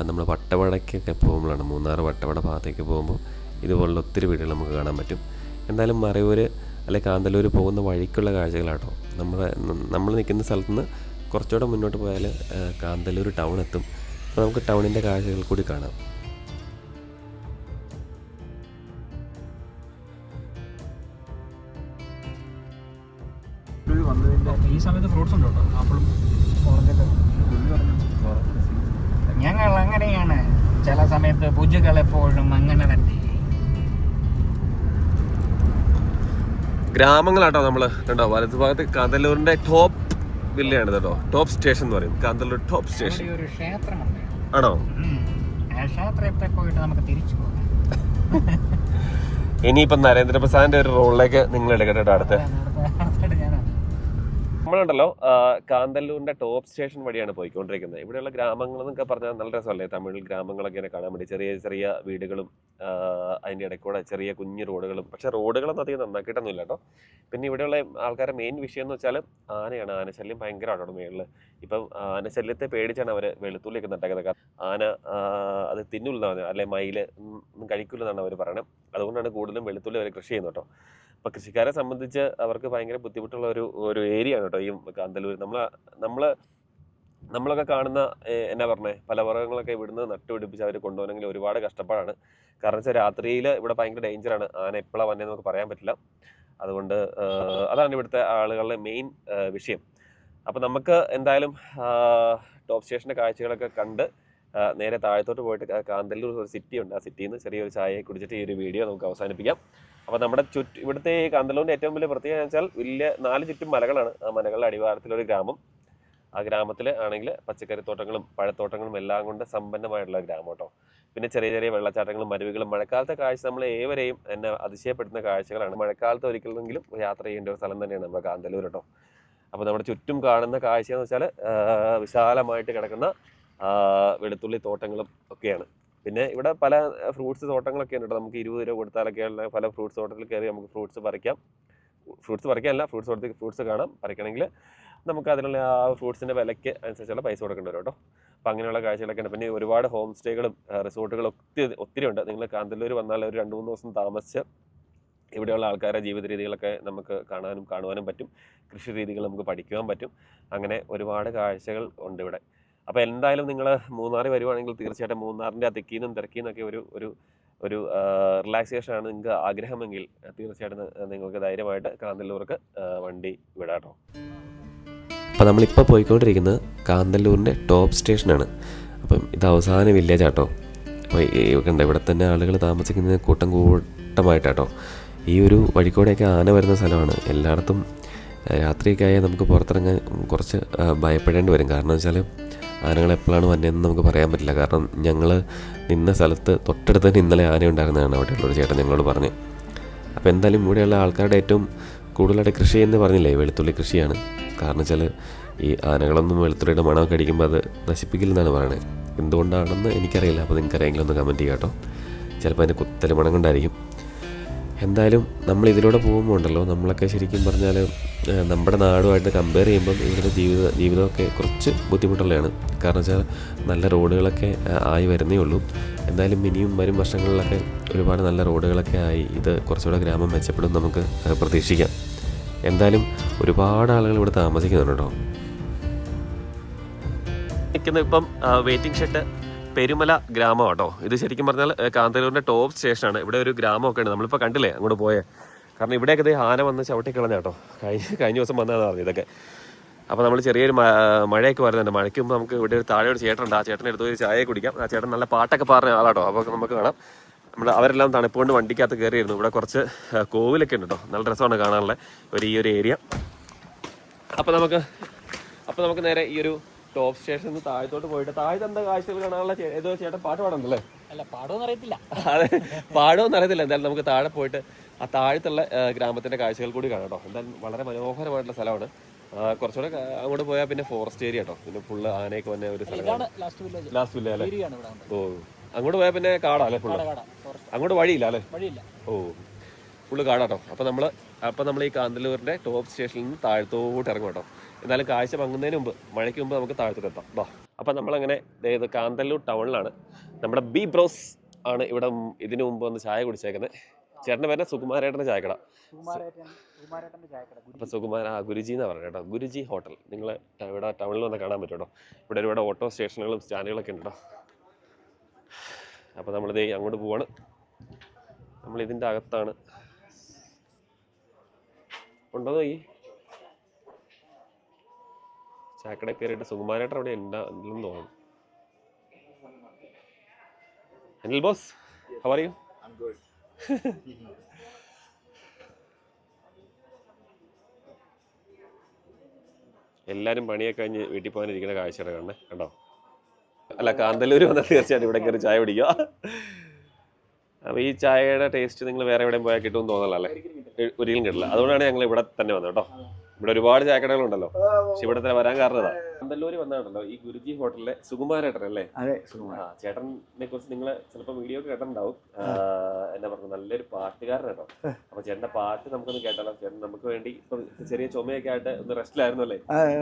നമ്മൾ വട്ടവടക്കൊക്കെ പോകുമ്പോഴാണ്. മൂന്നാർ വട്ടവട ഭാഗത്തേക്ക് പോകുമ്പോൾ ഇതുപോലുള്ള ഒത്തിരി വീടുകൾ നമുക്ക് കാണാൻ പറ്റും. എന്തായാലും മറയൂർ അല്ലെ കാന്തല്ലൂർ പോകുന്ന വഴിക്കുള്ള കാഴ്ചകളാട്ടോ. നമ്മൾ നിൽക്കുന്ന സ്ഥലത്ത് നിന്ന് കുറച്ചുകൂടെ മുന്നോട്ട് പോയാൽ കാന്തല്ലൂർ ടൗൺ എത്തും. അപ്പോൾ നമുക്ക് ടൗണിൻ്റെ കാഴ്ചകൾ കൂടി കാണാം. ഈ സമയത്ത് ഫ്രൂട്ട്സ് ഉണ്ട് കേട്ടോ. ആപ്പിളും ഓറഞ്ചൊക്കെ. ഞങ്ങൾ അങ്ങനെയാണ്. ചില സമയത്ത് പൂജകൾ എപ്പോഴും അങ്ങനെ തന്നെ. ഗ്രാമങ്ങളാട്ടോ നമ്മൾ കണ്ടോ. വലതു ഭാഗത്ത് കാന്തല്ലൂരിന്റെ ടോപ്പ് വില്ലയാണ് കേട്ടോ. ടോപ്പ് സ്റ്റേഷൻ എന്ന് പറയും. Kanthalloor top station. ഒരു ക്ഷേത്രമുണ്ട്. ആണോ? ആ ക്ഷേത്രത്തിൽ പോയിട്ട് നമുക്ക് തിരിച്ചു പോകാം. ഇനിയിപ്പം നരേന്ദ്രപ്രസാദിന്റെ ഒരു റോളിലേക്ക് നിങ്ങൾ എടുക്കട്ടെ അടുത്ത്. നമ്മളുണ്ടല്ലോ കാന്തല്ലൂരിന്റെ ടോപ്പ് സ്റ്റേഷൻ വഴിയാണ് പോയിക്കൊണ്ടിരിക്കുന്നത്. ഇവിടെയുള്ള ഗ്രാമങ്ങൾ എന്നൊക്കെ പറഞ്ഞാൽ നല്ല രസമല്ലേ. തമിഴ് ഗ്രാമങ്ങളൊക്കെ ഇങ്ങനെ കാണാൻ വേണ്ടി ചെറിയ ചെറിയ വീടുകളും അതിൻ്റെ ഇടയ്ക്കൂടെ ചെറിയ കുഞ്ഞു റോഡുകളും. പക്ഷേ റോഡുകളൊന്നും അധികം നന്നാക്കിയിട്ടൊന്നുമില്ല കേട്ടോ. പിന്നെ ഇവിടെയുള്ള ആൾക്കാരുടെ മെയിൻ വിഷയം എന്ന് വെച്ചാൽ ആനയാണ്. ആനശല്യം ഭയങ്കരമാണ് മേളിൽ. ഇപ്പം ആനശല്യത്തെ പേടിച്ചാണ് അവർ വെളുത്തുള്ളിയൊക്കെ നട്ടേക്കുന്നത്. ആന അത് തിന്നില്ലെന്നാണ്, അല്ലെ മയിൽ കഴിക്കില്ലെന്നാണ് അവർ പറയുന്നത്. അതുകൊണ്ടാണ് കൂടുതലും വെളുത്തുള്ളി അവർ കൃഷി ചെയ്യുന്നത് കേട്ടോ. അപ്പോൾ കൃഷിക്കാരെ സംബന്ധിച്ച് അവർക്ക് ഭയങ്കര ബുദ്ധിമുട്ടുള്ള ഒരു ഏരിയ ആണ് കേട്ടോ ഈ കാന്തല്ലൂർ. നമ്മളൊക്കെ കാണുന്ന എന്നാ പറഞ്ഞേ പലവ്രങ്ങളൊക്കെ ഇവിടുന്ന് നട്ടുപിടിപ്പിച്ച് അവർ കൊണ്ടുപോകണമെങ്കിൽ ഒരുപാട് കഷ്ടപ്പാടാണ്. കാരണം വെച്ചാൽ രാത്രിയിൽ ഇവിടെ ഭയങ്കര ഡേഞ്ചറാണ്. ആന എപ്പോഴാണ് വന്നതെന്ന് നമുക്ക് പറയാൻ പറ്റില്ല. അതുകൊണ്ട് അതാണ് ഇവിടുത്തെ ആളുകളുടെ മെയിൻ വിഷയം. അപ്പോൾ നമുക്ക് എന്തായാലും ടോപ്പ് സ്റ്റേഷൻ്റെ കാഴ്ചകളൊക്കെ കണ്ട് നേരെ താഴത്തോട്ട് പോയിട്ട് കാന്തല്ലൂർ ഒരു സിറ്റി ഉണ്ട്. ആ സിറ്റിയിൽ നിന്ന് ചെറിയൊരു ചായ കുടിച്ചിട്ട് ഈ ഒരു വീഡിയോ നമുക്ക് അവസാനിപ്പിക്കാം. അപ്പോൾ നമ്മുടെ ഇവിടുത്തെ ഈ കാന്തല്ലൂരിൻ്റെ ഏറ്റവും വലിയ പ്രത്യേകത എന്ന് വെച്ചാൽ 4 ചുറ്റും മലകളാണ്. ആ മലകളുടെ അടിവാരത്തിലൊരു ഗ്രാമം. ആ ഗ്രാമത്തിൽ ആണെങ്കിൽ പച്ചക്കറിത്തോട്ടങ്ങളും പഴത്തോട്ടങ്ങളും എല്ലാം കൊണ്ട് സമ്പന്നമായിട്ടുള്ള ഗ്രാമം കേട്ടോ. പിന്നെ ചെറിയ ചെറിയ വെള്ളച്ചാട്ടങ്ങളും മരുവികളും. മഴക്കാലത്തെ കാഴ്ച നമ്മൾ ഏവരെയും എന്നെ അതിശയപ്പെടുത്തുന്ന കാഴ്ചകളാണ്. മഴക്കാലത്ത് ഒരിക്കലെങ്കിലും യാത്ര ചെയ്യേണ്ട ഒരു സ്ഥലം തന്നെയാണ് നമ്മുടെ കാന്തല്ലൂർ കേട്ടോ. അപ്പോൾ നമ്മുടെ ചുറ്റും കാണുന്ന കാഴ്ച എന്ന് വെച്ചാൽ വിശാലമായിട്ട് കിടക്കുന്ന വെളുത്തുള്ളി തോട്ടങ്ങളും ഒക്കെയാണ്. പിന്നെ ഇവിടെ പല ഫ്രൂട്ട്സ് തോട്ടങ്ങളൊക്കെ ഉണ്ട് കേട്ടോ. നമുക്ക് 20 രൂപ കൊടുത്താലൊക്കെയുള്ള പല ഫ്രൂട്ട്സ് തോട്ടത്തിൽ കയറി നമുക്ക് ഫ്രൂട്ട്സ് പറിക്കാം. ഫ്രൂട്ട്സ് പറിക്കാനല്ല, ഫ്രൂട്ട്സ് കാണാം. പറിക്കണമെങ്കിൽ നമുക്ക് അതിനുള്ള ആ ഫ്രൂട്ട്സിൻ്റെ വിലയ്ക്ക് അനുസരിച്ചുള്ള പൈസ കൊടുക്കേണ്ടി വരും കേട്ടോ. അപ്പോൾ അങ്ങനെയുള്ള കാഴ്ചകളൊക്കെ ഉണ്ട്. പിന്നെ ഒരുപാട് ഹോം സ്റ്റേകളും റിസോർട്ടുകളും ഒത്തിരി ഉണ്ട്. നിങ്ങൾ കാന്തല്ലൂർ വന്നാൽ ഒരു 2-3 ദിവസം താമസിച്ച് ഇവിടെയുള്ള ആൾക്കാരുടെ ജീവിത രീതികളൊക്കെ നമുക്ക് കാണുവാനും പറ്റും. കൃഷി രീതികൾ നമുക്ക് പഠിക്കുവാൻ പറ്റും. അങ്ങനെ ഒരുപാട് കാഴ്ചകൾ ഉണ്ട് ഇവിടെ. അപ്പോൾ എന്തായാലും നിങ്ങൾ മൂന്നാറിൽ വരുവാണെങ്കിൽ തീർച്ചയായിട്ടും മൂന്നാറിൻ്റെ ആ തിക്കിന്നും തിരക്കിന്നൊക്കെ ഒരു റിലാക്സേഷനാണ് നിങ്ങൾക്ക് ആഗ്രഹമെങ്കിൽ തീർച്ചയായിട്ടും നിങ്ങൾക്ക് ധൈര്യമായിട്ട് കാന്തല്ലൂർക്ക് വണ്ടി വിടാം കേട്ടോ. അപ്പോൾ നമ്മളിപ്പോൾ പോയിക്കൊണ്ടിരിക്കുന്നത് കാന്തല്ലൂരിൻ്റെ ടോപ്പ് സ്റ്റേഷനാണ്. അപ്പം ഇത് അവസാന വില്ലേജ് ആട്ടോ. അപ്പോൾ കണ്ട ഇവിടെ തന്നെ ആളുകൾ താമസിക്കുന്നത് കൂട്ടമായിട്ടാട്ടോ. ഈ ഒരു വഴിക്കൂടെയൊക്കെ ആന വരുന്ന സ്ഥലമാണ്. എല്ലായിടത്തും രാത്രിയൊക്കെ ആയാൽ നമുക്ക് പുറത്തിറങ്ങാൻ കുറച്ച് ഭയപ്പെടേണ്ടി വരും. കാരണം വെച്ചാൽ ആനകൾ എപ്പോഴാണ് വന്നതെന്ന് നമുക്ക് പറയാൻ പറ്റില്ല. കാരണം ഞങ്ങൾ നിന്ന സ്ഥലത്ത് തൊട്ടടുത്ത് തന്നെ ഇന്നലെ ആന ഉണ്ടായിരുന്നതാണ് അവിടെയുള്ളൊരു ചേട്ടൻ ഞങ്ങളോട് പറഞ്ഞു. അപ്പോൾ എന്തായാലും ഇവിടെയുള്ള ആൾക്കാരുടെ ഏറ്റവും കൂടുതലായിട്ട് കൃഷി എന്ന് പറഞ്ഞില്ലേ, വെളുത്തുള്ളി കൃഷിയാണ്. കാരണം വെച്ചാൽ ഈ ആനകളൊന്നും വെളുത്തുള്ളിയുടെ മണമൊക്കെ അടിക്കുമ്പോൾ അത് നശിപ്പിക്കില്ലെന്നാണ് പറയുന്നത്. എന്തുകൊണ്ടാണെന്ന് എനിക്കറിയില്ല. അപ്പോൾ നിങ്ങൾക്ക് അറിയെങ്കിലും ഒന്ന് കമൻറ്റ് ചെയ്യാം കേട്ടോ. ചിലപ്പോൾ അതിൻ്റെ കുത്തൽ മണം കൊണ്ടായിരിക്കും. എന്തായാലും നമ്മൾ ഇതിലൂടെ പോകുമ്പോൾ ഉണ്ടല്ലോ, നമ്മളൊക്കെ ശരിക്കും പറഞ്ഞാൽ നമ്മുടെ നാടുമായിട്ട് കമ്പയർ ചെയ്യുമ്പം ഇവിടുത്തെ ജീവിതമൊക്കെ കുറച്ച് ബുദ്ധിമുട്ടുള്ളതാണ്. കാരണം വെച്ചാൽ നല്ല റോഡുകളൊക്കെ ആയി വരുന്നേ ഉള്ളൂ. എന്തായാലും ഇനിയും വരും വർഷങ്ങളിലൊക്കെ ഒരുപാട് നല്ല റോഡുകളൊക്കെ ആയി ഇത് കുറച്ചുകൂടെ ഗ്രാമം മെച്ചപ്പെടും നമുക്ക് പ്രതീക്ഷിക്കാം. എന്തായാലും ഒരുപാട് ആളുകൾ ഇവിടെ താമസിക്കുന്നുണ്ട് കേട്ടോ. നിൽക്കുന്നത് ഇപ്പം വെയിറ്റിംഗ് ഷെഡ് പെരുമല ഗ്രാമം കേട്ടോ. ഇത് ശരിക്കും പറഞ്ഞാൽ കാന്തല്ലൂരിൻ്റെ ടോപ്പ് സ്റ്റേഷനാണ്. ഇവിടെ ഒരു ഗ്രാമമൊക്കെ ഉണ്ട്. നമ്മളിപ്പോൾ കണ്ടില്ലേ അങ്ങോട്ട് പോയേ. കാരണം ഇവിടെയൊക്കെ ആന വന്ന് ചവിട്ടിക്കളഞ്ഞ കേട്ടോ. കഴിഞ്ഞ ദിവസം വന്നതാണ് പറഞ്ഞു ഇതൊക്കെ. അപ്പോൾ നമ്മൾ ചെറിയൊരു മഴയൊക്കെ വരുന്നുണ്ട്. മഴയ്ക്ക് മുമ്പ് നമുക്ക് ഇവിടെ ഒരു താഴെ ഒരു ചേട്ടനുണ്ട്. ആ ചേട്ടനെ എടുത്ത് ഒരു ചായ കുടിക്കാം. ആ ചേട്ടൻ നല്ല പാട്ടൊക്കെ പറഞ്ഞ ആളാട്ടോ. അപ്പോൾ നമുക്ക് കാണാം. അവരെല്ലാം തണുപ്പ് കൊണ്ട് വണ്ടിക്കകത്ത് കയറിയിരുന്നു. ഇവിടെ കുറച്ച് കോവിലൊക്കെ ഉണ്ട് കേട്ടോ. നല്ല രസമാണ് കാണാനുള്ള ഈ ഒരു ഏരിയ. അപ്പോൾ നമുക്ക് നേരെ ഈ ഒരു ടോപ്പ് സ്റ്റേഷനിൽ നിന്ന് താഴത്തോട്ട് പോയിട്ട് താഴത്തെ എന്താ കാഴ്ചകൾ കാണാനുള്ള ഏതോ ചേട്ടൻ പാട്ട് പാടുന്നുണ്ടല്ലേ? അല്ല, പാടുമെന്ന് അറിയത്തില്ല. അതെ, പാടുമെന്ന് അറിയത്തില്ല. എന്തായാലും നമുക്ക് താഴെ പോയിട്ട് ആ താഴത്തുള്ള ഗ്രാമത്തിന്റെ കാഴ്ചകൾ കൂടി കാണാം കേട്ടോ. എന്തായാലും വളരെ മനോഹരമായിട്ടുള്ള സ്ഥലമാണ്. കുറച്ചുകൂടെ അങ്ങോട്ട് പോയാൽ പിന്നെ ഫോറസ്റ്റ് ഏരിയ കേട്ടോ. പിന്നെ ഫുള്ള് ആനയൊക്കെ വന്ന ഒരു സ്ഥലമാണ്. ലാസ്റ്റ് വില്ലേജ് അല്ലേ? ഓ, അങ്ങോട്ട് പോയാൽ പിന്നെ കാടാല്ലേ ഫുള്ള്? അങ്ങോട്ട് വഴിയില്ല അല്ലേ? ഓ, ഫുള്ള് കാടാട്ടോ. അപ്പോൾ നമ്മൾ ഈ കാന്തല്ലൂരിന്റെ ടോപ്പ് സ്റ്റേഷനിൽ നിന്ന് താഴത്തോട്ട് ഇറങ്ങും കേട്ടോ. എന്നാലും കാഴ്ച മങ്ങുന്നതിന് മുമ്പ്, മഴയ്ക്ക് മുമ്പ് നമുക്ക് താഴത്തോട്ട് എത്താം. വാ. അപ്പം നമ്മളങ്ങനെ കാന്തല്ലൂർ ടൗണിലാണ്. നമ്മുടെ ബി ബ്രോസ് ആണ് ഇവിടെ ഇതിനു മുമ്പ് വന്ന് ചായ കുടിച്ചേക്കുന്നത്. ചേട്ടൻ്റെ പേര് സുകുമാരേട്ടൻ്റെ ചായക്കട. അപ്പം ഗുരുജി എന്നാണ് പറയുന്നത് കേട്ടോ. ഗുരുജി ഹോട്ടൽ. നിങ്ങൾ ഇവിടെ ടൗണിൽ വന്ന് കാണാൻ പറ്റും കേട്ടോ. ഇവിടെ ഒരുപാട് ഓട്ടോ സ്റ്റേഷനുകളും സ്റ്റാൻഡുകളൊക്കെ ഉണ്ട് കേട്ടോ. അപ്പോൾ നമ്മളിത് അങ്ങോട്ട് പോവാണ്. നമ്മളിതിൻ്റെ അകത്താണ്. ഉണ്ടോ ഈ ചാക്കട കയറിയിട്ട് സുകുമാരേട്ടൻ അവിടെ ഉണ്ടെന്ന് തോന്നുന്നു. Anil boss, how are you? എല്ലാവരും പണിയൊക്കെ കഴിഞ്ഞ് വീട്ടിൽ പോകാനിരിക്കുന്ന കാഴ്ചയുടെ കാണണേ കണ്ടോ. അല്ല, കാന്തല്ലൂർ വന്നാൽ തീർച്ചയായിട്ടും ഇവിടെ കയറി ചായ കുടിക്കുക. അപ്പോൾ ഈ ചായയുടെ ടേസ്റ്റ് നിങ്ങൾ വേറെ എവിടെയും പോയാൽ കിട്ടുമെന്ന് തോന്നല്ലോ അല്ലേ? ഒരിക്കലും കിട്ടില്ല. അതുകൊണ്ടാണ് ഞങ്ങൾ ഇവിടെ തന്നെ വന്നത് കേട്ടോ. ഇവിടെ ഒരുപാട് ചായക്കടകളുണ്ടല്ലോ. പക്ഷെ ഇവിടെ തന്നെ വരാൻ കാരണം ഇതാ. കാന്തല്ലൂര് വന്നാണല്ലോ ഈ ഗുരുജി ഹോട്ടലിലെ സുകുമാരേട്ടൻ അല്ലേ? അതെ, ചേട്ടനെ കുറിച്ച് നിങ്ങൾ ചിലപ്പോൾ വീഡിയോ ഒക്കെ കേട്ടിട്ടുണ്ടാവും. എന്നാ പറഞ്ഞു, നല്ലൊരു പാട്ടുകാരൻ കേട്ടോ. അപ്പൊ ചേട്ടന്റെ പാട്ട് നമുക്കൊന്ന് കേട്ടാലോ? ചേട്ടൻ നമുക്ക് വേണ്ടി ഇപ്പൊ ചെറിയ ചുമയൊക്കെ ആയിട്ട് ഒന്ന് റെസ്റ്റിലായിരുന്നു അല്ലേ?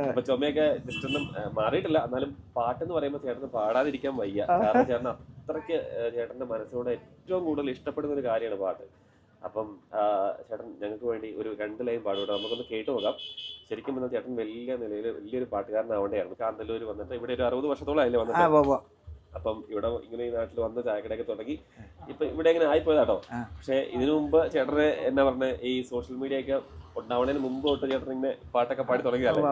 അപ്പൊ ചുമയൊക്കെ ജസ്റ്റ് ഒന്നും മാറിയിട്ടില്ല. എന്നാലും പാട്ടെന്ന് പറയുമ്പോൾ ചേട്ടന് പാടാതിരിക്കാൻ വയ്യ. കാരണം ചേട്ടൻ അത്രയ്ക്ക് ചേട്ടന്റെ മനസ്സിനോട് ഏറ്റവും കൂടുതൽ ഇഷ്ടപ്പെടുന്ന ഒരു കാര്യമാണ് പാട്ട്. അപ്പം ചേട്ടൻ ഞങ്ങൾക്ക് വേണ്ടി ഒരു 2 ലൈൻ പാടും കേട്ടോ. നമുക്കൊന്ന് കേട്ടു നോക്കാം. ശരിക്കും പറഞ്ഞാൽ ചേട്ടൻ വലിയൊരു പാട്ടുകാരനാവേണ്ടതായിരുന്നു. കാന്തല്ലൂർ വന്നിട്ട് ഇവിടെ ഒരു 60 വർഷത്തോളം ആയില്ലേ വന്നിട്ട്. അപ്പം ഇവിടെ ഇങ്ങനെ ഈ നാട്ടിൽ വന്ന് ചായക്കടയൊക്കെ തുടങ്ങി ഇപ്പൊ ഇവിടെ ഇങ്ങനെ ആയിപ്പോയതാട്ടോ. പക്ഷെ ഇതിനു മുമ്പ് ചേട്ടന് എന്നാ പറഞ്ഞ ഈ സോഷ്യൽ മീഡിയ ഒക്കെ ഉണ്ടാവണതിന് മുമ്പ് തൊട്ട് ചേട്ടൻ ഇങ്ങനെ പാട്ടൊക്കെ പാടി തുടങ്ങിയതല്ലേ?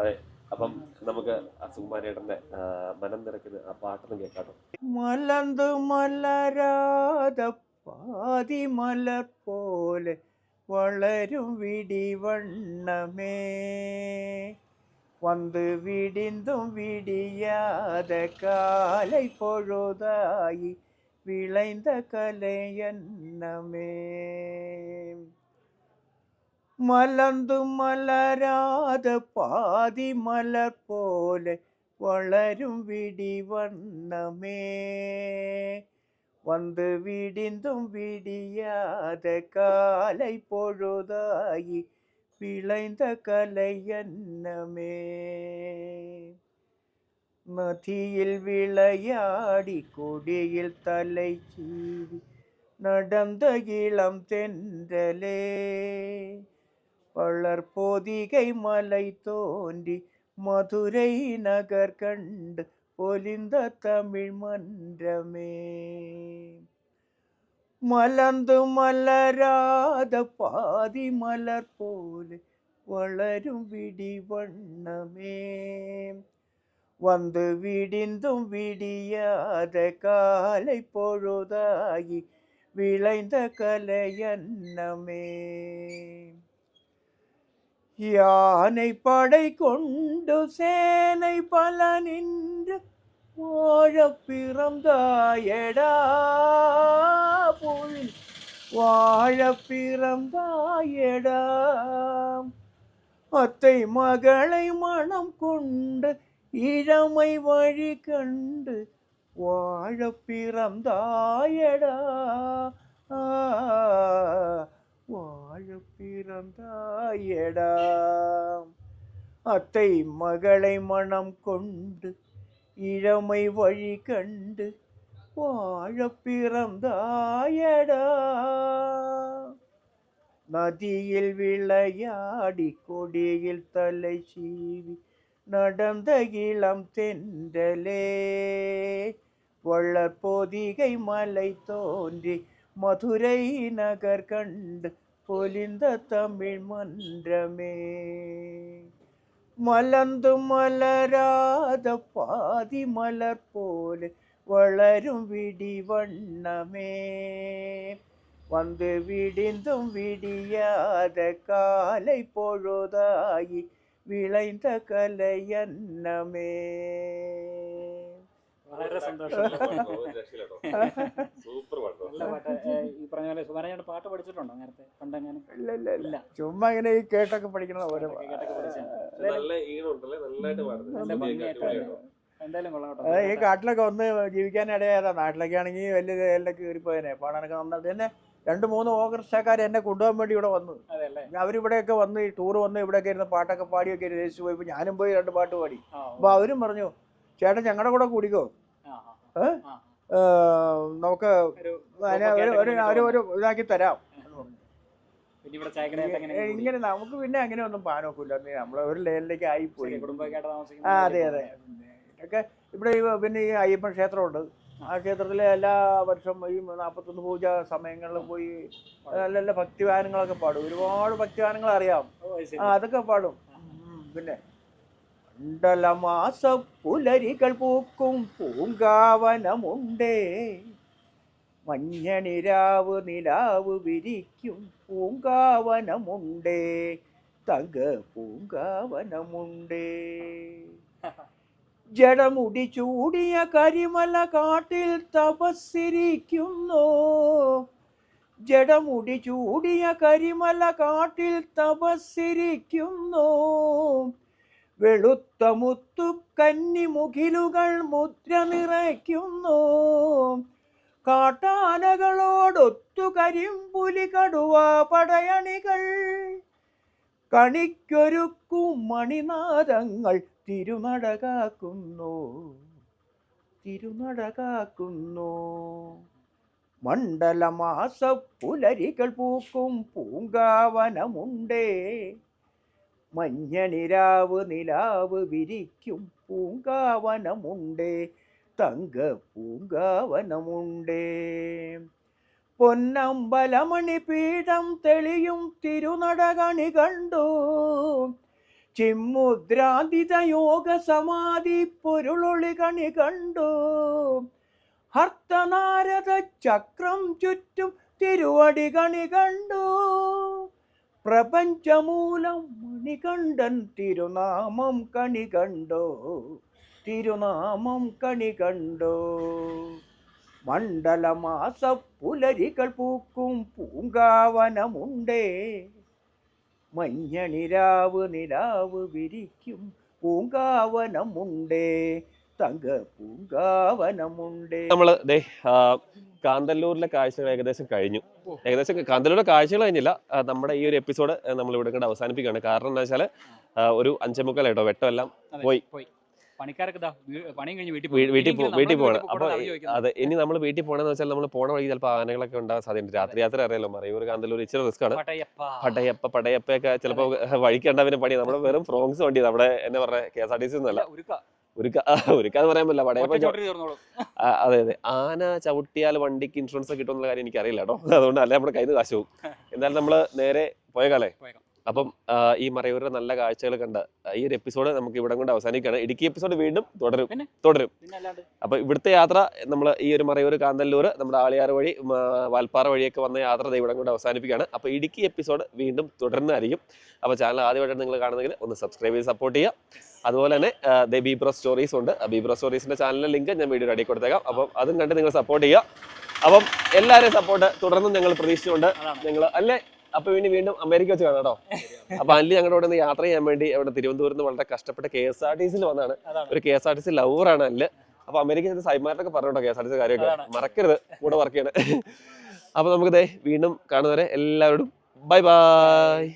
അതെ. അപ്പം നമുക്ക് സുകുമാരേട്ടന്റെ മനം നിറയ്ക്കുന്ന ആ പാട്ടൊന്നും കേൾക്കാട്ടോ. മലന്തു മലരാതെ പാതി മലർ പോലെ വളരും വിടിവണ്ണമേ, வந்து விடிந்தும் விடியாத காலை பொழுதாயி விளைந்த கலையன்னமே, மலர்ந்து மலராத பாதி மலர் போல வளரும் விடிவண்ணமே, வந்து விடிந்தும் விடியாத காலை பொழுதாகி விளைந்த கலை என்னமே. நதியில் விளையாடி கொடியில் தலை சீவி நடந்த இளம் தென்றலே, வளர்பொதிகை மலை தோன்றி மதுரை நகர் கண்டு பொலிந்த தமிழ் மன்றமே. மலர்ந்து மலராத பாதி மலர் போல வளரும் விடி வண்ணமே, வந்து விடிந்தும் விடியாத காலை பொழுதாகி விளைந்த கலை என்னமே. யானை படை கொண்டு சேனை பல நின்று வாழ பிறந்தாயடா புல், வாழ பிறந்தாயடா. அத்தை மகளை மனம் கொண்டு இளமை வழி கண்டு வாழ பிறந்தாயடா, வாழ பிறந்தாயடா. அத்தை மகளை மனம் கொண்டு இளமை வழி கண்டு வாழ பிறந்தாயடா. நதியில் விளையாடி கொடியில் தலை சீவி நடந்த இளம் தென்றலே, வளர்பொதிகை மலை தோன்றி மதுரை நகர் கண்டு பொலிந்த தமிழ் மன்றமே. மலர்ந்து மலராத பாதி மலர் போல வளரும் விடி வண்ணமே, வந்து விடிந்தும் விடியாத காலை பொழுதாகி விளைந்த கலை என்னமே. വളരെ സന്തോഷം. സൂപ്പർ പാട്ടോ. നല്ല പാട്ട്. ഈ പറഞ്ഞ പോലെ സുമാരേട്ടൻ പാട്ട് പഠിച്ചിട്ടുണ്ടോ നേരത്തെ പണ്ടെങ്ങാനും? ഇല്ല, ചുമ്മാ ഇങ്ങനെ ഈ കേട്ടൊക്കെ പഠിക്കണ ഓരോ കേട്ടൊക്കെ പഠിച്ചാണ്. നല്ല ഈണുണ്ടല്ലേ, നല്ലതായിട്ട് പാടുന്നത്. നല്ല ഭംഗിയായിട്ട് എന്തായാലും കൊള്ളാം കേട്ടോ. ഈ കാട്ടിലൊക്കെ ഒന്ന് ജീവിക്കാൻ ഇടയായതാ. നാട്ടിലൊക്കെ ആണെങ്കിൽ വലിയ എല്ലാം കയറിപ്പോയനെ പാടാനൊക്കെ നന്നായിട്ട് തന്നെ. 2-3 ഓർക്കസ്ട്രക്കാർ എന്നെ കൊണ്ടുപോകാൻ വേണ്ടി ഇവിടെ വന്നു. അതെല്ലേ? അവരിവിടെയൊക്കെ വന്ന് ഈ ടൂർ വന്ന് ഇവിടെയൊക്കെ ഇരുന്ന് പാട്ടൊക്കെ പാടിയൊക്കെ രജിച്ച് പോയപ്പോൾ ഞാനും പോയി 2 പാട്ട് പാടി. അപ്പോൾ അവരും പറഞ്ഞു, ചേട്ടൻ ഞങ്ങളുടെ കൂടെ കൂടിക്കോ, നമുക്ക് ഒരു ഇതാക്കി തരാം. ഇങ്ങനെ നമുക്ക് പിന്നെ അങ്ങനെ ഒന്നും പാനൊക്കില്ല, നമ്മളെ ഒരു ലെവലിലേക്ക് ആയിപ്പോയി. അതെ ഇതൊക്കെ ഇവിടെ പിന്നെ ഈ അയ്യപ്പൻ ക്ഷേത്രമുണ്ട്. ആ ക്ഷേത്രത്തിലെ എല്ലാ വർഷം ഈ 41 പൂജ സമയങ്ങളിൽ പോയി നല്ല നല്ല ഭക്തിഗാനങ്ങളൊക്കെ പാടും. ഒരുപാട് ഭക്തിഗാനങ്ങൾ അറിയാം. അതൊക്കെ പാടും. പിന്നെ മണ്ഡലമാസ പുലരികൾ പൂക്കും പൂങ്കാവനമുണ്ടേ, മഞ്ഞണിരാവ് നിലാവ് വിരിക്കും പൂങ്കാവനമുണ്ടേ, തങ്ക പൂങ്കാവനമുണ്ടേ. ജടമുടി ചൂടിയ കരിമല കാട്ടിൽ തപസ്സിരിക്കുന്നു, ജടമുടി ചൂടിയ കരിമല കാട്ടിൽ തപസ്സിരിക്കുന്നു. വെളുത്ത മുത്തു കന്നിമുകിലുകൾ മുദ്ര നിറയ്ക്കുന്നു. കാട്ടാനകളോടൊത്തു കരിമ്പുലി കടുവ പടയണികൾ കണിക്കൊരുക്കും മണിനാദങ്ങൾ തിരുനടകാക്കുന്നു, തിരുനടകാക്കുന്നു. മണ്ഡലമാസ പുലരികൾ പൂക്കും പൂങ്കാവനമുണ്ടേ, മഞ്ഞണിരാവ് നിലാവ് വിരിക്കും പൂങ്കാവനമുണ്ടേ, തങ്ക പൂങ്കാവനമുണ്ടേ. പൊന്നമ്പലമണി പീഠം തെളിയും തിരുനടകണി കണ്ടു, ചിമ്മുദ്രാന്തിത യോഗ സമാധി പൊരുളൊളി കണി കണ്ടു. ഹർത്തനാരദ ചക്രം ചുറ്റും തിരുവടി കണി കണ്ടു. പ്രപഞ്ചമൂലം മണികണ്ഠൻ തിരുനാമം കണി കണ്ടോ, തിരുനാമം കണി കണ്ടോ. മണ്ഡലമാസ പുലരികൾ പൂക്കും പൂങ്കാവനമുണ്ടേ, മഞ്ഞണിരാവ് നിലാവ് വിരിക്കും പൂങ്കാവനമുണ്ടേ, തങ്ക പൂങ്കാവനമുണ്ടേ. നമ്മള് കാന്തല്ലൂരിലെ കാഴ്ചകൾ ഏകദേശം കഴിഞ്ഞു. ഏകദേശം കാന്തല്ലൂരിലെ കാഴ്ചകൾ കഴിഞ്ഞില്ല, നമ്മുടെ ഈ ഒരു എപ്പിസോഡ് നമ്മൾ ഇവിടെ കൊണ്ട് അവസാനിപ്പിക്കുകയാണ്. കാരണം എന്താ വെച്ചാൽ ഒരു 5:45 വെട്ടമെല്ലാം പോയി. പണിക്കാരൊക്കെ പണിയും കഴിഞ്ഞ് വീട്ടിൽ പോകണം. അപ്പൊ അതെ, ഇനി നമ്മൾ വീട്ടിൽ പോകണമെന്ന് വെച്ചാൽ നമ്മൾ പോണ വഴി ചിലപ്പോൾ ആനകളൊക്കെ ഉണ്ടാകാൻ സാധ്യതയുണ്ട്. രാത്രി അറിയാലോ, മറയൂർ കാന്തല്ലൂർ ഇച്ചിരി റിസ്ക് ആണ്. പടയപ്പൊക്കെ ചിലപ്പോൾ വഴിക്കേണ്ട പിന്നെ പണി. നമ്മുടെ വെറും ഫ്രോങ്സ് വണ്ടി, നമ്മുടെ എന്നാ പറഞ്ഞ KSRTC ഒന്നുമല്ല, ഉരുക്കാന്ന് പറയാൻ പറ്റില്ല. പടയപ്പ അതെ അതെ, ആന ചവിട്ടിയാൽ വണ്ടിക്ക് ഇൻഷുറൻസ് കിട്ടുമെന്നുള്ള കാര്യം എനിക്ക് അറിയില്ല കേട്ടോ. അതുകൊണ്ട് അല്ല നമ്മുടെ കയ്യിൽ നിന്ന് കാശ് പോകും. എന്തായാലും നമ്മള് നേരെ പോയേക്കാലേ. അപ്പം ഈ മറയൂരിലെ നല്ല കാഴ്ചകൾ കണ്ട ഈ ഒരു എപ്പിസോഡ് നമുക്ക് ഇവിടെ കൊണ്ട് അവസാനിക്കുകയാണ്. ഇടുക്കി എപ്പിസോഡ് വീണ്ടും തുടരും. അപ്പൊ ഇവിടുത്തെ യാത്ര നമ്മൾ ഈ ഒരു മറയൂർ കാന്തല്ലൂർ നമ്മുടെ ആളിയാർ വഴി വാൽപ്പാറ വഴിയൊക്കെ വന്ന യാത്ര ഇവിടെ കൊണ്ട് അവസാനിപ്പിക്കുകയാണ്. അപ്പോൾ ഇടുക്കി എപ്പിസോഡ് വീണ്ടും തുടരുന്നതായിരിക്കും. അപ്പോൾ ചാനൽ ആദ്യമായിട്ട് നിങ്ങൾ കാണുന്നെങ്കിൽ ഒന്ന് സബ്സ്ക്രൈബ് ചെയ്ത് സപ്പോർട്ട് ചെയ്യുക. അതുപോലെ തന്നെ ബീബ്രോ സ്റ്റോറീസ് ഉണ്ട്. ബീബ്രോ സ്റ്റോറീസിന്റെ ചാനലിന്റെ ലിങ്ക് ഞാൻ വീഡിയോ അടി കൊടുത്തേക്കാം. അപ്പം അതും കണ്ട് നിങ്ങൾ സപ്പോർട്ട് ചെയ്യുക. അപ്പം എല്ലാവരെയും സപ്പോർട്ട് തുടർന്നും ഞങ്ങൾ പ്രതീക്ഷിച്ചുകൊണ്ട് ഞങ്ങൾ അല്ലേ. അപ്പൊ വീണ്ടും അമേരിക്ക വെച്ച് കാണാം കേട്ടോ. അപ്പൊ അല്ലി ഞങ്ങളുടെ ഇവിടെ നിന്ന് യാത്ര ചെയ്യാൻ വേണ്ടി അവിടെ തിരുവനന്തപുരത്ത് നിന്ന് വളരെ കഷ്ടപ്പെട്ട് KSRTC വന്നതാണ്. ഒരു KSRTC ലവറാണ് അല്ല്. അപ്പൊ അമേരിക്ക സൈമാരൊക്കെ പറഞ്ഞോട്ടോ KSRTC കാര്യമൊക്കെ മറക്കരുത്, കൂടെ വർക്ക് ചെയ്യണേ. അപ്പൊ നമുക്ക് വീണ്ടും കാണുന്നവരെ എല്ലാവരോടും ബൈ ബൈ.